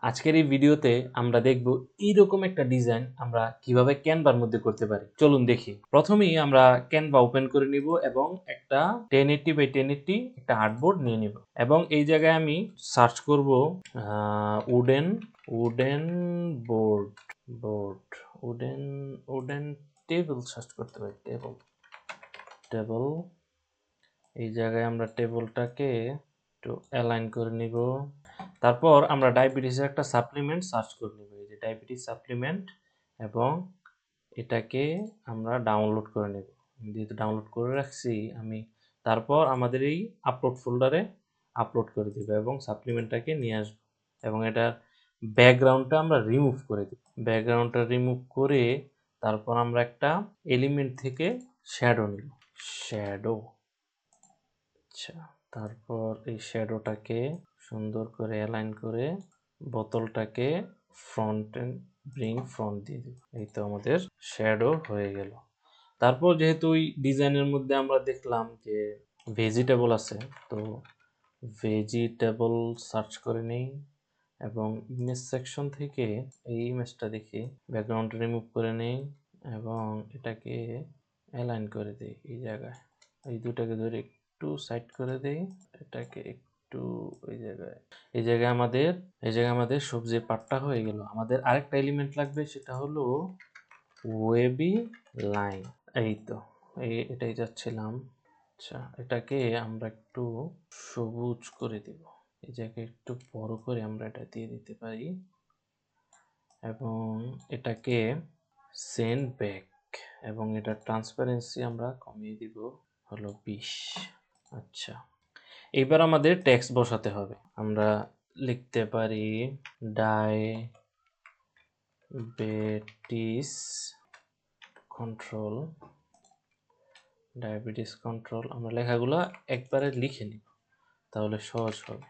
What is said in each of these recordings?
আজকের এই ভিডিওতে আমরা দেখব এইরকম একটা ডিজাইন আমরা কিভাবে ক্যানভার মধ্যে করতে পারি। চলুন দেখি। প্রথমেই আমরা ক্যানভা ওপেন করে নিব এবং একটা 1080 বাই 1080 একটা আর্টবোর্ড নিয়ে নিব এবং এই জায়গায় আমি সার্চ করব wooden board board wooden table search করতে পারি। টেবল এই জায়গায় আমরা টেবলটাকে একটু অ্যালাইন করে নিব। তারপর আমরা ডায়াবেটিসের একটা সাপ্লিমেন্ট সার্চ করে নেব, এই যে ডায়াবেটিস সাপ্লিমেন্ট, এবং এটাকে আমরা ডাউনলোড করে নেব। যেহেতু ডাউনলোড করে রাখছি আমি, তারপর আমাদের এই আপলোড ফোল্ডারে আপলোড করে দেব এবং সাপ্লিমেন্টটাকে নিয়ে আসবো এবং এটার ব্যাকগ্রাউন্ডটা আমরা রিমুভ করে দেব। ব্যাকগ্রাউন্ডটা রিমুভ করে তারপর আমরা একটা এলিমেন্ট থেকে শ্যাডো নিব। শ্যাডো, আচ্ছা, তারপর এই শ্যাডোটাকে সুন্দর করে অ্যালাইন করে বোতলটাকে ফ্রন্ট দিয়ে দিব। এই তো আমাদের শ্যাডো হয়ে গেল। তারপর যেহেতু ওই ডিজাইনের মধ্যে আমরা দেখলাম যে ভেজিটেবল আছে, তো ভেজিটেবল সার্চ করে নেই এবং ইমেজ সেকশন থেকে এই ইমেজটা দেখি ব্যাকগ্রাউন্ড রিমুভ করে নেই এবং এটাকে অ্যালাইন করে দিই এই জায়গায়। এই দুটাকে ধরে একটু সাইড করে দেই, এটাকে একটু এই জায়গায় আমাদের সবজির পার্টটা হয়ে গেল। আমাদের আরেকটা এলিমেন্ট লাগবে, সেটা হলো ওয়েবি লাইন। এই তো এটাই যাচ্ছিলাম। আচ্ছা, এটাকে আমরা একটু সবুজ করে দিব। এই জায়গায় একটু বড় করে আমরা এটা দিয়ে দিতে পারি এবং এটাকে সেন্ড ব্যাক এবং এটা ট্রান্সপারেন্সি আমরা কমিয়ে দিব হলো 20। আচ্ছা, এবার আমাদের টেক্সট বসাতে হবে। আমরা লিখতে পারি ডায়াবেটিস কন্ট্রোল। আমরা লেখাগুলো একবারে লিখে নিব, তাহলে সহজ হবে।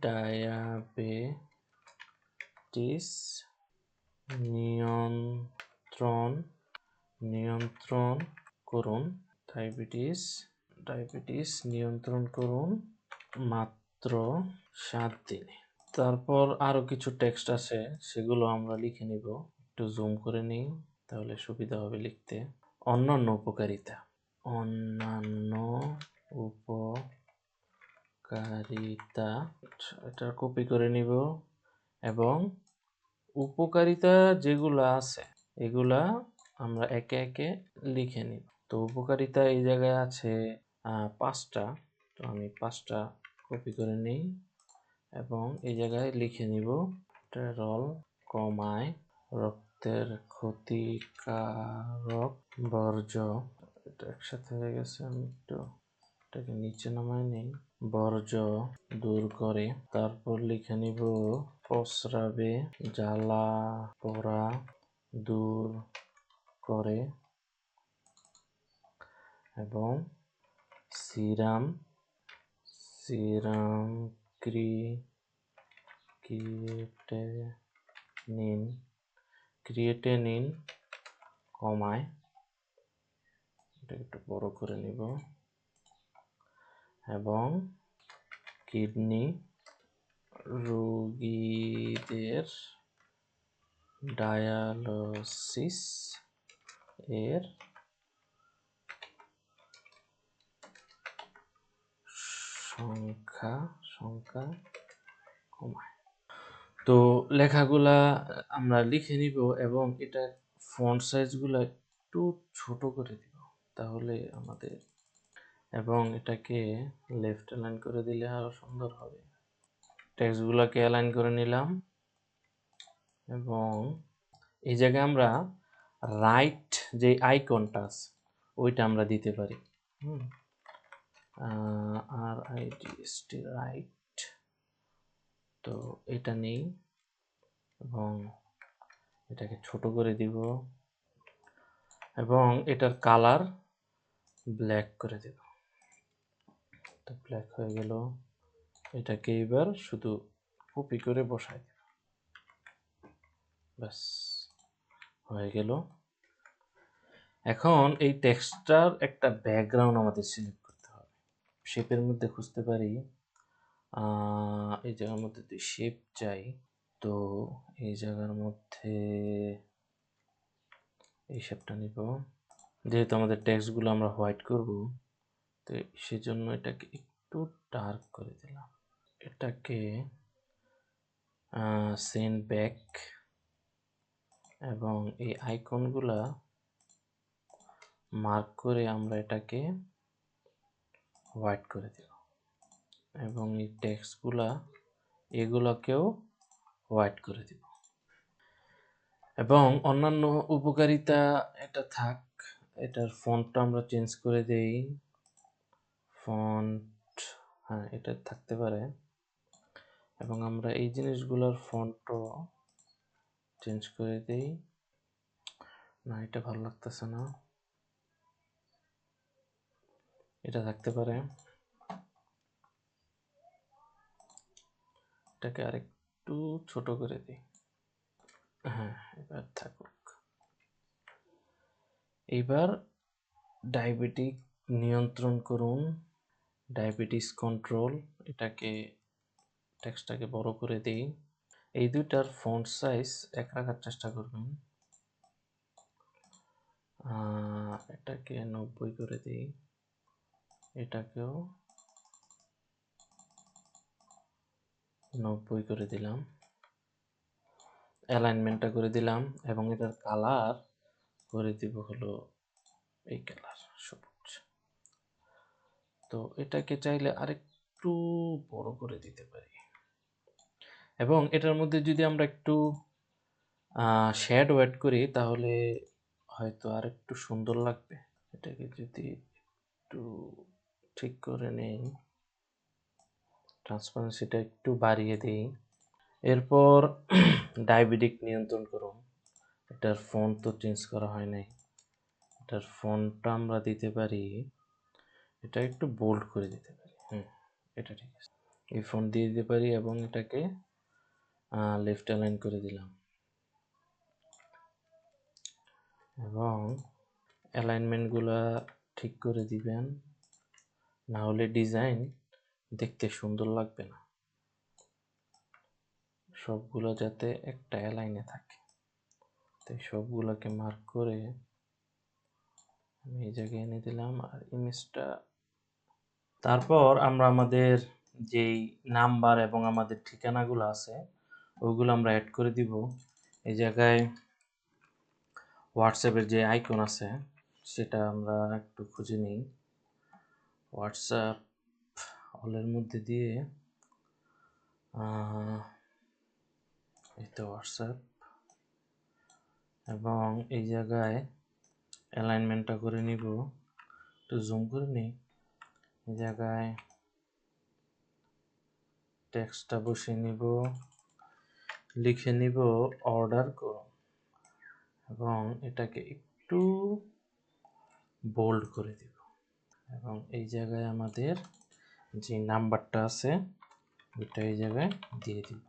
ডায়াবেটিস নিয়ন্ত্রণ করুন। ডায়াবেটিস নিয়ন্ত্রণ করুন মাত্র 7 দিনে। তারপর আরো কিছু টেক্সট আছে, সেগুলো আমরা লিখে নিব। একটু জুম করে নিই, তাহলে সুবিধা হবে লিখতে। অন্যান্য উপকারিতা এটা কপি করে নিব এবং উপকারিতা যেগুলো আছে এগুলা আমরা একে একে লিখে নিব। তো উপকারিতা এই জায়গায় আছে 5টা, তো আমি 5টা কপি করে নিই এবং এই জায়গায় লিখে নিব। টেরল কমায়, রক্তের ক্ষতিকারক বর্জ্য, এটা একসাথে হয়ে গেছে, আমি একটু এটাকে নিচে নামায় নেই। বর্জ্য দূর করে, তারপর লিখে নিব প্রস্রাবে জ্বালা পোড়া দূর করে এবং সিরাম ক্রিয়েটেনিন কমায়, এটা একটু বড় করে নিব, এবং কিডনি রোগীদের ডায়ালিসিস এর সংখ্যা কমায়। তো লেখাগুলা আমরা লিখে নিব এবং এটা ফন্ট সাইজগুলো একটু ছোট করে দিব, তাহলে আমাদের, এবং এটাকে লেফট অ্যালাইন করে দিলে আরো সুন্দর হবে। টেক্সটগুলোকে অ্যালাইন করে নিলাম এবং এই জায়গায় আমরা রাইট যে আইকনটা আছে ওইটা আমরা দিতে পারি। RIGHT রাইট, তো এটা নেই এবং এটাকে ছোট করে দিব এবং এটার কালার ব্ল্যাক করে দেব। তো ব্ল্যাক হয়ে গেল। এটাকে এবার শুধু কপি করে বসাই দেব, ব্যাস হয়ে গেল। এখন এই টেক্সটটার একটা ব্যাকগ্রাউন্ড আমাদের সিলেক্ট করতে হবে। শেপের মধ্যে খুঁজতে পারি এই জায়গার মধ্যে যদি শেপ চাই, তো এই জায়গার মধ্যে এই শেপটা নিব। যেহেতু আমাদের টেক্সটগুলো আমরা হোয়াইট করব, তো সেজন্য এটাকে একটু ডার্ক করে দিলাম। এটাকে সেন্ড ব্যাক, এবং এই আইকনগুলা মার্ক করে আমরা এটাকে হোয়াইট করে দেব, এবং এই টেক্সটগুলা এগুলোকেও হোয়াইট করে দিব। এবং অন্যান্য উপকারিতা এটা থাক, এটার ফন্টটা আমরা চেঞ্জ করে দেই। ফন্ট, হ্যাঁ, এটা থাকতে পারে। এবং আমরা এই জিনিসগুলোর ফন্টও চেঞ্জ করে দেই। না, এটা ভালো লাগতেছে না, এটা থাকতে পারে। এটাকে আরেকটু ছোট করে দিই। হ্যাঁ, এবার থাকুক। এইবার ডায়াবেটিক নিয়ন্ত্রণ করুন, ডায়াবেটিস কন্ট্রোল, এটাকে টেক্সটটাকে বড় করে দিই। এই দুইটার ফন্ট সাইজ এক রাখার চেষ্টা করবেন। এটাকে 90 করে দিই, এটাকেও 90 করে দিলাম। অ্যালাইনমেন্টটা করে দিলাম, এবং এটার কালার করে দিব হলো এই কালার, সবুজ। তো এটাকে চাইলে আরেকটু বড় করে দিতে পারি, এবং এটার মধ্যে যদি আমরা একটু শ্যাডো অ্যাড করি তাহলে হয়তো আরেকটু সুন্দর লাগবে। এটাকে যদি একটু ঠিক করে নেই, ট্রান্সপারেন্সিটা একটু বাড়িয়ে দিই। এরপর ডায়াবেটিক নিয়ন্ত্রণ করুন, এটার ফন্ট তো চেঞ্জ করা হয় নাই। এটার ফন্টটা আমরা দিতে পারি, এটা একটু বোল্ড করে দিতে পারি। এটা ঠিক আছে, এই ফন্ট দিয়ে দিতে পারি, এবং এটাকে লেফট অ্যালাইন করে দিলাম। এবং অ্যালাইনমেন্টগুলা ঠিক করে দিবেন, না হলে ডিজাইন দেখতে সুন্দর লাগবে না। সবগুলো যাতে একটা অ্যালাইনে থাকে, তাই সবগুলোকে মার্ক করে আমি এই জায়গায় এনে দিলাম। আর ইমেজটা, তারপর আমরা আমাদের যেই নাম্বার এবং আমাদের ঠিকানাগুলো আছে ওইগুলো আমরা অ্যাড করে দিব। এই জায়গায় হোয়াটসঅ্যাপের যে আইকন আছে সেটা আমরা একটু খুঁজে নিই। হোয়াটসঅ্যাপ হলের মধ্যে দিয়ে এই তো হোয়াটসঅ্যাপ, এবং এই জায়গায় অ্যালাইনমেন্টটা করে নিব, একটু জুম করে নিই। এই জায়গায় টেক্সটটা বসিয়ে নিব, লিখে নিব অর্ডার করুন, এবং এটাকে একটু বোল্ড করে দিব, এবং এই জায়গায় আমাদের যে নাম্বারটা আছে ওইটা এই জায়গায় দিয়ে দিব।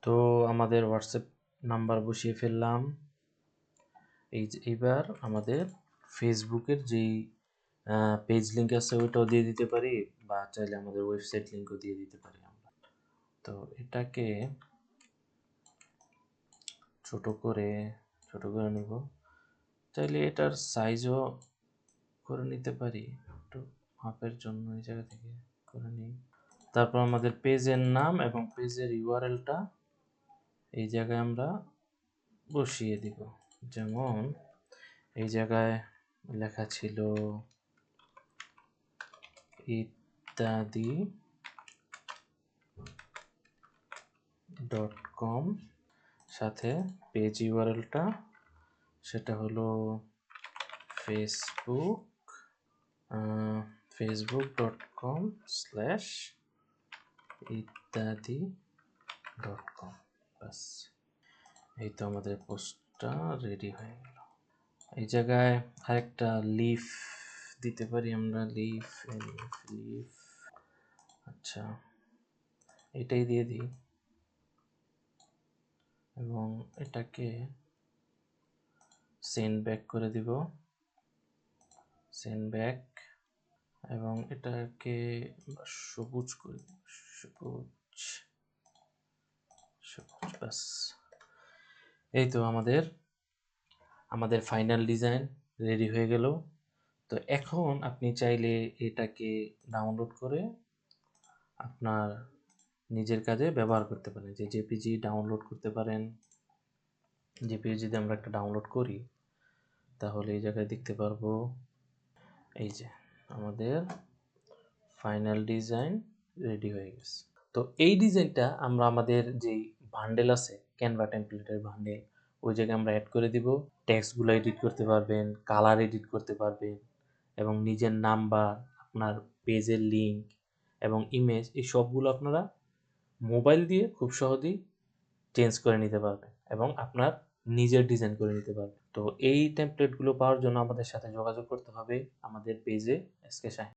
তো আমাদের হোয়াটসঅ্যাপ নাম্বার বসিয়ে ফেললাম। এইবার আমাদের ফেসবুকের যেই পেজ লিঙ্ক আছে ওইটাও দিয়ে দিতে পারি, বা চাইলে আমাদের ওয়েবসাইট লিঙ্কও দিয়ে দিতে পারি আমরা। তো এটাকে ছোট করে নিব, চাইলে এটার সাইজও করে নিতে পারি, একটু মাপের জন্য এই জায়গা থেকে করে নিই। তারপর আমাদের পেজের নাম এবং পেজের ইউআরএলটা এই জায়গায় আমরা বসিয়ে দিব। যেমন এই জায়গায় লেখা ছিল ittadi.com, সাথে পেজ ইউআরএলটা সেটা হলো facebook.com/ittadi.com। বাস, এই তো আমাদের পোস্টটা রেডি হয়ে গেল। এই জায়গায় আরেকটা লিফ দিতে পারি আমরা, লিফ। আচ্ছা, এটাই দিয়ে দিই, এবং এটাকে সেন্ড ব্যাক করে দিব, সেন্ড ব্যাক। এবং এটাকে আমরা সবুজ করি, সবুজ সবুজ, ব্যাস। এই তো আমাদের ফাইনাল ডিজাইন রেডি হয়ে গেল। তো এখন আপনি চাইলে এটাকে ডাউনলোড করে আপনার নিজের কাজে ব্যবহার করতে পারেন। যে জেপিজি ডাউনলোড করতে পারেন। জেপিজি যদি আমরা একটা ডাউনলোড করি তাহলে এই জায়গায় দেখতে পারবো, এই যে আমাদের ফাইনাল ডিজাইন রেডি হয়ে গেছে। তো এই ডিজাইনটা আমরা আমাদের যেই বান্ডেল আছে, ক্যানভা টেমপ্লেটের বান্ডেল, ওই জায়গায় আমরা অ্যাড করে দিব। টেক্সটগুলো এডিট করতে পারবেন, কালার এডিট করতে পারবেন, এবং নিজের নাম্বার, আপনার পেজের লিঙ্ক এবং ইমেজ, এই সবগুলো আপনারা মোবাইল দিয়ে খুব সহজেই চেঞ্জ করে নিতে পারবেন এবং আপনার নিজের ডিজাইন করে নিতে পারবেন। তো এই টেমপ্লেটগুলো পাওয়ার জন্য আমাদের সাথে যোগাযোগ করতে হবে আমাদের পেজে এসকে শাহিন।